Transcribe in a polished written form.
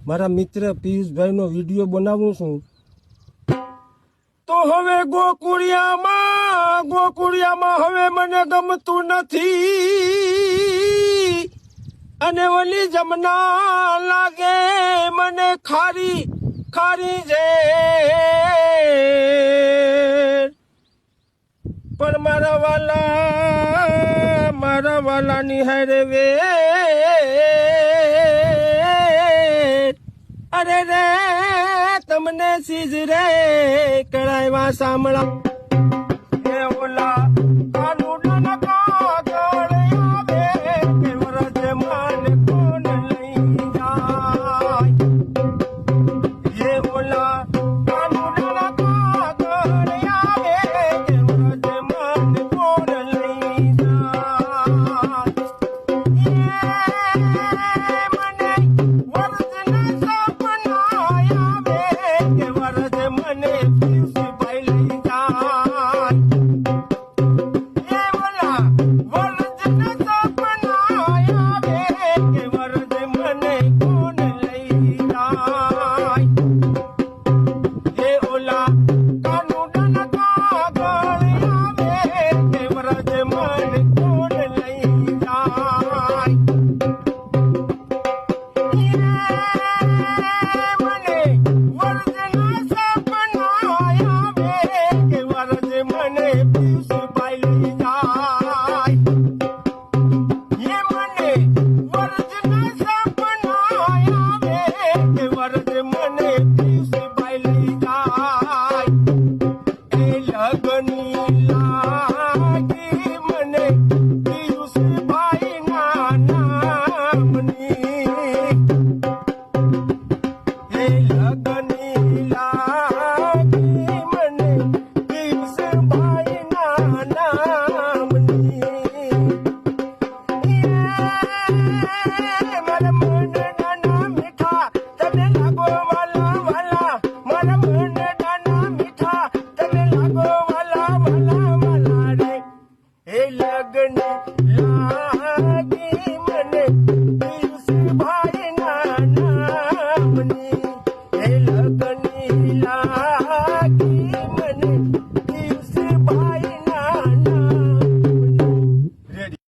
મારા મિત્ર પિયુષભાઈનો વિડીયો બનાવું છું. તો હવે ગોકુળિયામાં હવે મને ગમતું નથી, અને ઓલી જમના લાગે મને ખારી છે. પણ મારા વાલા નિહારે વે અરે રે તમને સીજ રે કળાયવા સાંભળા એ ઓલા કાનુડા કાગળ આવે કે વરજ મન કોણ લઈ જાય. એ ઓલા કાનુડા કાગળ આવે કે વરજ મન કોણ લઈ જાય. મને વરજના મને પિયુષભાઈ લઈ જાય. એ ઓલા વરજના સપના આવે કે વરજ મને કોણ લઈ જાય. એ ઓલા કાનુડાના કાગળ આવે કે વરજ મને કોણ લઈ જાય. મને પિયુષભાઈ લઈ જાય. એ મને વરજના સપના આવે કે વરજ મને પિયુષભાઈ લઈ જાય. એ લગની લાગી મને પિયુષભાઈ ના નામની. એ લગની લાગી મને પિયુષભાઈ ના નામની. મારા મન નાના મીઠા તમે લાગો વાલા વાલા. મારા મન નાના મીઠા તમે લાગો વાલા વાલા વાલા રે. એ લગની લાગી મને પિયુષભાઈ ના નામની.